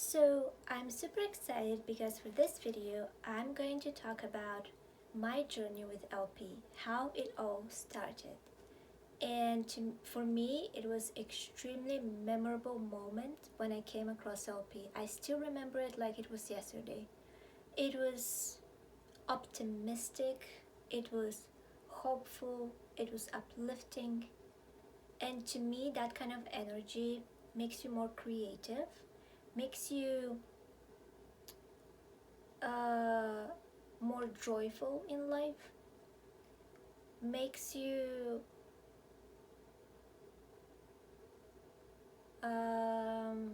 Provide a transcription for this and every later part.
So I'm super excited because for this video I'm going to talk about my journey with LP, how it all started. And for me it was extremely memorable moment when I came across LP. I still remember it like it was yesterday. It was optimistic, it was hopeful, it was uplifting, and to me that kind of energy makes you more creative, makes you uh, more joyful in life, makes you um,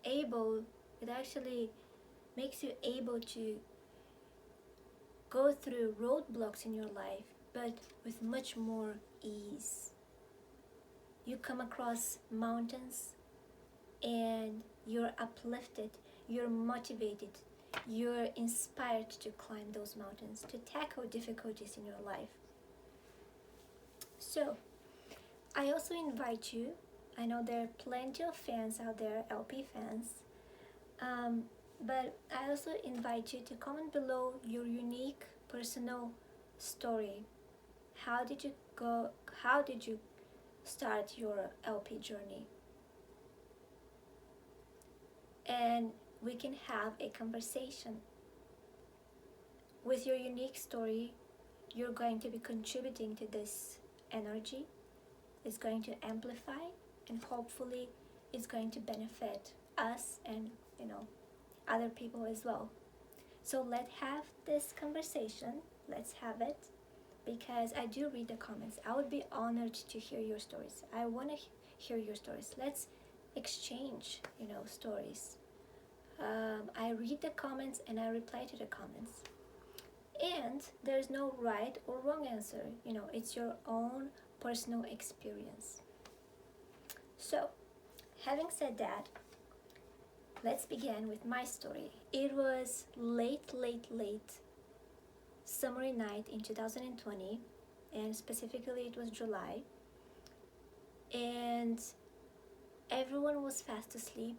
able, it actually makes you able to go through roadblocks in your life, but with much more ease. You come across mountains and you're uplifted, you're motivated, you're inspired to climb those mountains, to tackle difficulties in your life. So, I also invite you, I know there are plenty of fans out there, LP fans, but I also invite you to comment below your unique personal story. How did you go? How did you start your LP journey? And we can have a conversation. With your unique story, you're going to be contributing to this energy. It's going to amplify, and hopefully it's going to benefit us and other people as well. So let's have this conversation. Let's have it, because I do read the comments. I would be honored to hear your stories. I want to hear your stories. Let's exchange, stories. I read the comments and I reply to the comments. And there's no right or wrong answer. It's your own personal experience. So, having said that, let's begin with my story. It was late summery night in 2020, and specifically it was July, and everyone was fast asleep.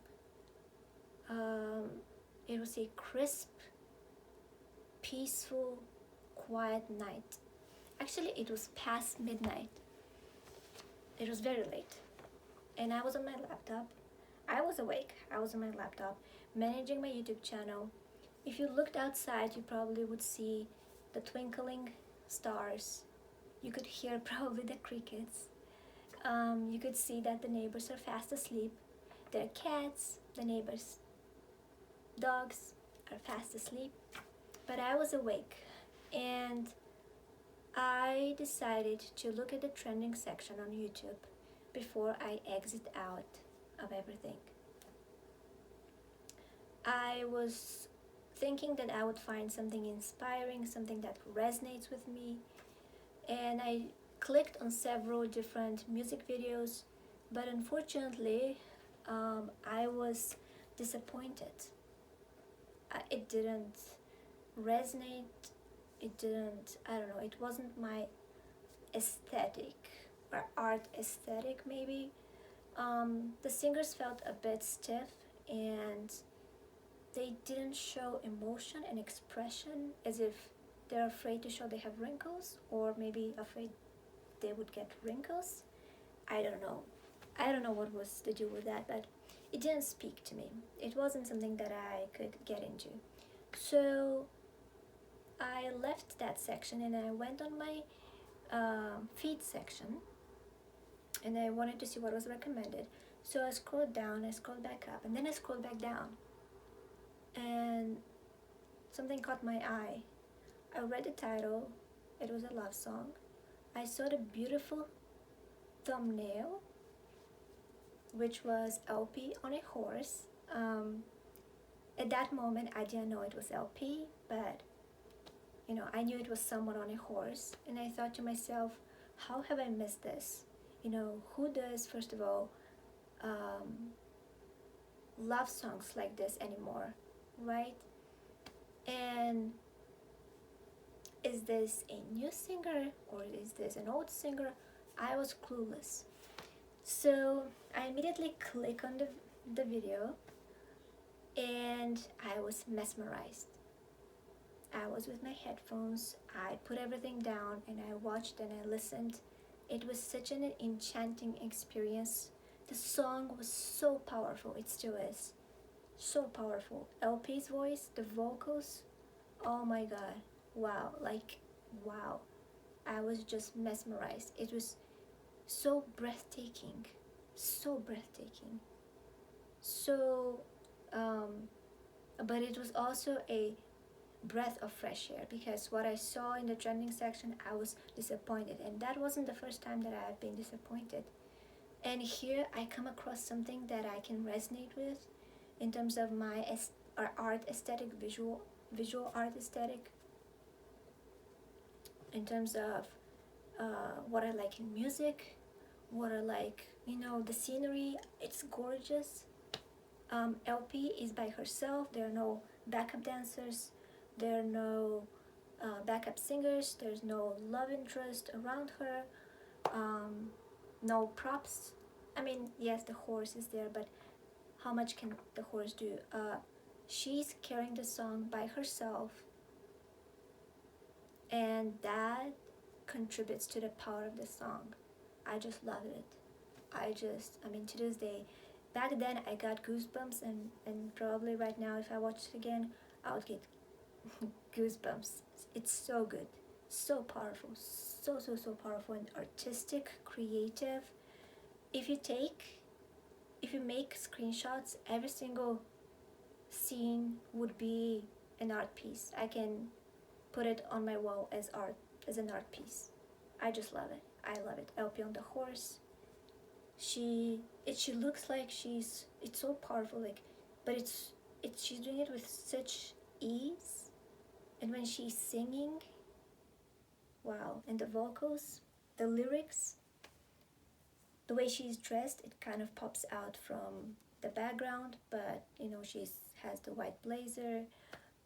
It was a crisp, peaceful, quiet night. Actually, it was past midnight. It was very late, and I was on my laptop. I was awake. I was on my laptop managing my YouTube channel. If you looked outside, you probably would see the twinkling stars. You could hear probably the crickets. You could see that the neighbors are fast asleep. Their cats, the neighbors' dogs are fast asleep. But I was awake, and I decided to look at the trending section on YouTube before I exit out of everything. I was thinking that I would find something inspiring, something that resonates with me, and I clicked on several different music videos, but unfortunately I was disappointed. It didn't resonate, I don't know, it wasn't my aesthetic or art aesthetic maybe. The singers felt a bit stiff, and they didn't show emotion and expression, as if they're afraid to show they have wrinkles, or maybe afraid they would get wrinkles. I don't know. I don't know what was the deal with that, but it didn't speak to me. It wasn't something that I could get into. So I left that section and I went on my feed section, and I wanted to see what was recommended. So I scrolled down, I scrolled back up, and then I scrolled back down, and something caught my eye. I read the title. It was a love song. I saw the beautiful thumbnail, which was LP on a horse. At that moment I didn't know it was LP, but I knew it was someone on a horse, and I thought to myself, how have I missed this? Who does, first of all, love songs like this anymore, right? And is this a new singer or is this an old singer? I was clueless. So I immediately click on the video, and I was mesmerized. I was with my headphones, I put everything down, and I watched and I listened. It was such an enchanting experience. The song was so powerful, it still is. So powerful. LP's voice, the vocals, oh my god. Wow, like, wow. I was just mesmerized. It was so breathtaking. So breathtaking. So, um, but it was also a breath of fresh air because what I saw in the trending section, I was disappointed, and that wasn't the first time that I had been disappointed. And here I come across something that I can resonate with in terms of my art aesthetic, visual art aesthetic, in terms of what I like in music, what I like, the scenery. It's gorgeous. LP is by herself. There are no backup dancers. There are no backup singers. There's no love interest around her. Um, no props. I mean, yes, the horse is there, but how much can the horse do? She's carrying the song by herself, and that contributes to the power of the song. I just love it. I mean, to this day, back then I got goosebumps, and probably right now, if I watch it again, I would get goosebumps. It's so good, so powerful, so powerful and artistic, creative. If you take, if you make screenshots, every single scene would be an art piece. I can put it on my wall as art, as an art piece. I just love it. I love it. LP on the horse. She looks like it's so powerful, like, but it's she's doing it with such ease, and when she's singing, wow, and the vocals, the lyrics, the way she's dressed, it kind of pops out from the background, but she's has the white blazer,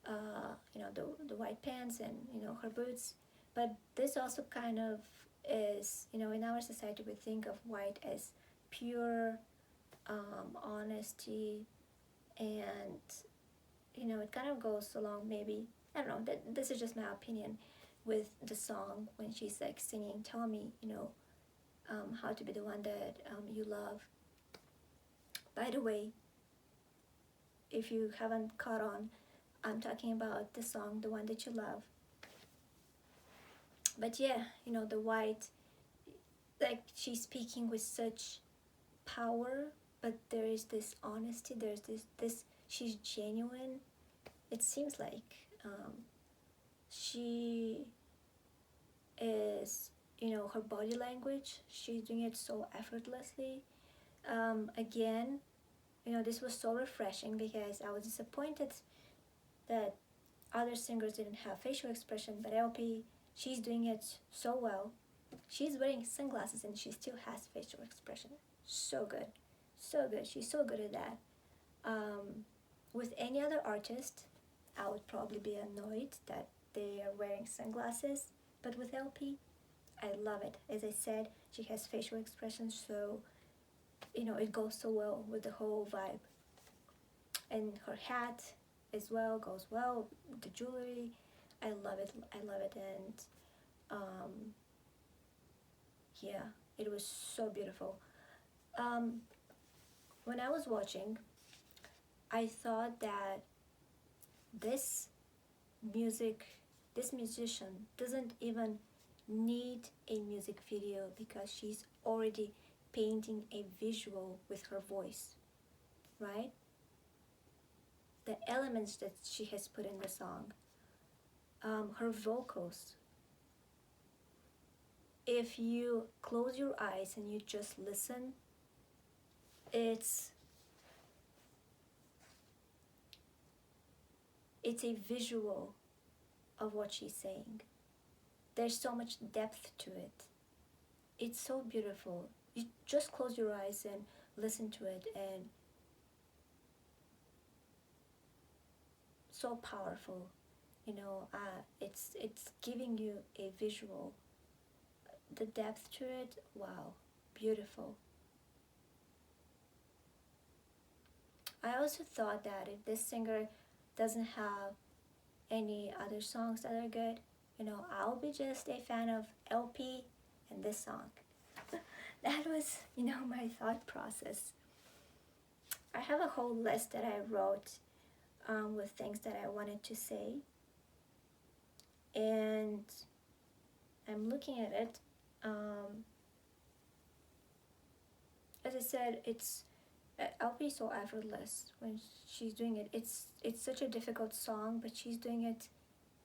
the white pants, and her boots. But this also kind of is, in our society we think of white as pure honesty, and it kind of goes along, maybe, I don't know, that this is just my opinion, with the song when she's like singing, tell me, how to be the one that you love. By the way, if you haven't caught on, I'm talking about the song, the one that you love. But yeah, the white, like, she's speaking with such power, but there is this honesty, there's this she's genuine. It seems like she is, her body language, she's doing it so effortlessly. Again, this was so refreshing because I was disappointed that other singers didn't have facial expression, but LP, she's doing it so well. She's wearing sunglasses and she still has facial expression. So good. So good. She's so good at that. With any other artist, I would probably be annoyed that they are wearing sunglasses. But with LP, I love it. As I said, she has facial expression, so it goes so well with the whole vibe. And her hat as well goes well with the jewelry. I love it. I love it. And yeah, it was so beautiful. When I was watching, I thought that this music, this musician doesn't even need a music video because she's already painting a visual with her voice, right? The elements that she has put in the song, her vocals. If you close your eyes and you just listen, it's a visual of what she's saying. There's so much depth to it. It's so beautiful. You just close your eyes and listen to it, and so powerful. It's giving you a visual. The depth to it, wow, beautiful. I also thought that if this singer doesn't have any other songs that are good, I'll be just a fan of LP and this song. That was, my thought process. I have a whole list that I wrote with things that I wanted to say, and I'm looking at it. As I said, it's LP is so effortless when she's doing it. It's such a difficult song, but she's doing it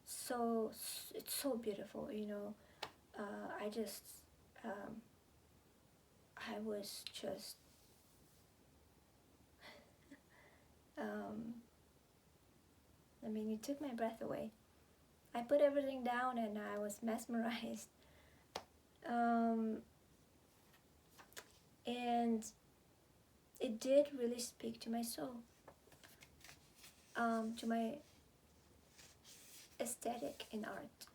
so it's so beautiful. I just I was just it took my breath away. I put everything down and I was mesmerized. And it did really speak to my soul, to my aesthetic in art,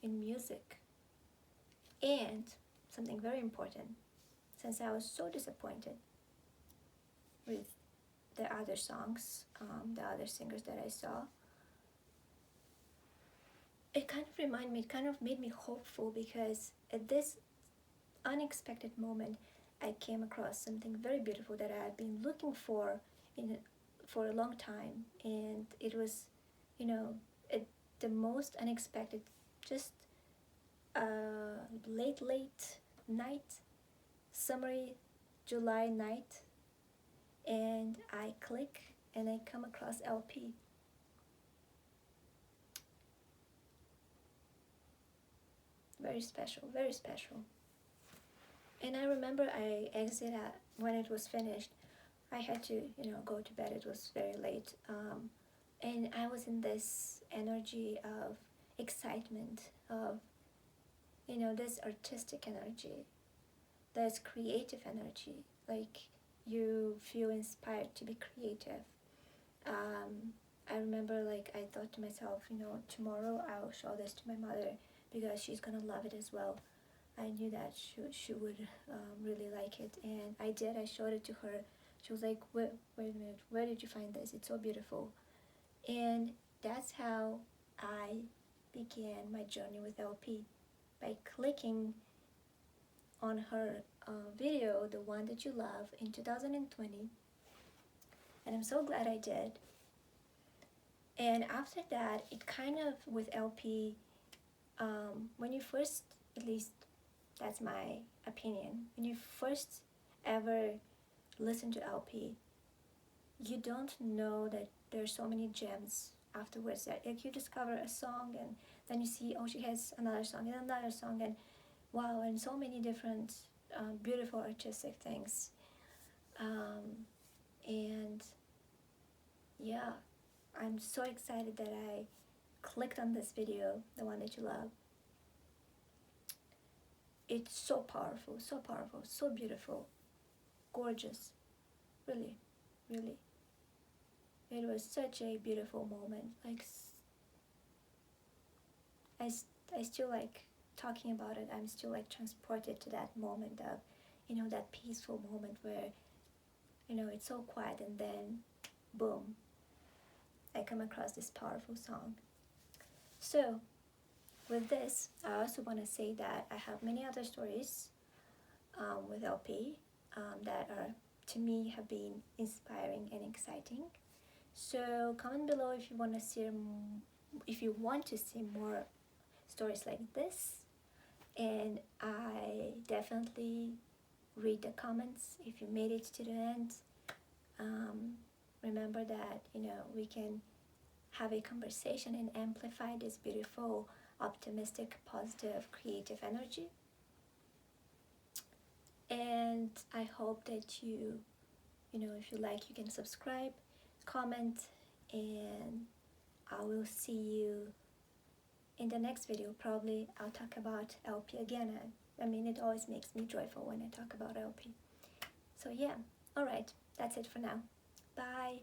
in music, and something very important, since I was so disappointed with the other songs, the other singers that I saw, it kind of made me hopeful, because at this unexpected moment I came across something very beautiful that I had been looking for for a long time, and it was, at the most unexpected, just late night, summery July night, and I click and I come across LP. Very special, very special. And I remember I exited when it was finished. I had to, go to bed. It was very late. And I was in this energy of excitement, of, this artistic energy, this creative energy. Like, you feel inspired to be creative. I remember, I thought to myself, tomorrow I'll show this to my mother because she's gonna love it as well. I knew that she would really like it, and I did. I showed it to her. She was like, wait a minute, where did you find this? It's so beautiful. And that's how I began my journey with LP, by clicking on her video, The One That You Love, in 2020. And I'm so glad I did. And after that, it kind of, with LP, when you first, at least that's my opinion, when you first ever listen to LP, you don't know that there's so many gems afterwards. That, you discover a song, and then you see, oh, she has another song and another song, and wow, and so many different beautiful artistic things. And yeah, I'm so excited that I clicked on this video, The One That You Love. It's so powerful, so beautiful, gorgeous, really, really. It was such a beautiful moment. I still like talking about it. I'm still transported to that moment of, that peaceful moment where, it's so quiet, and then boom, I come across this powerful song. So with this, I also want to say that I have many other stories with LP that are, to me, have been inspiring and exciting. So comment below if you want to see more stories like this, and I definitely read the comments if you made it to the end. Remember that we can have a conversation and amplify this beautiful, optimistic, positive, creative energy. And I hope that you if you like, you can subscribe, comment, and I will see you in the next video. Probably I'll talk about LP again. It always makes me joyful when I talk about LP. So yeah, alright, that's it for now. Bye.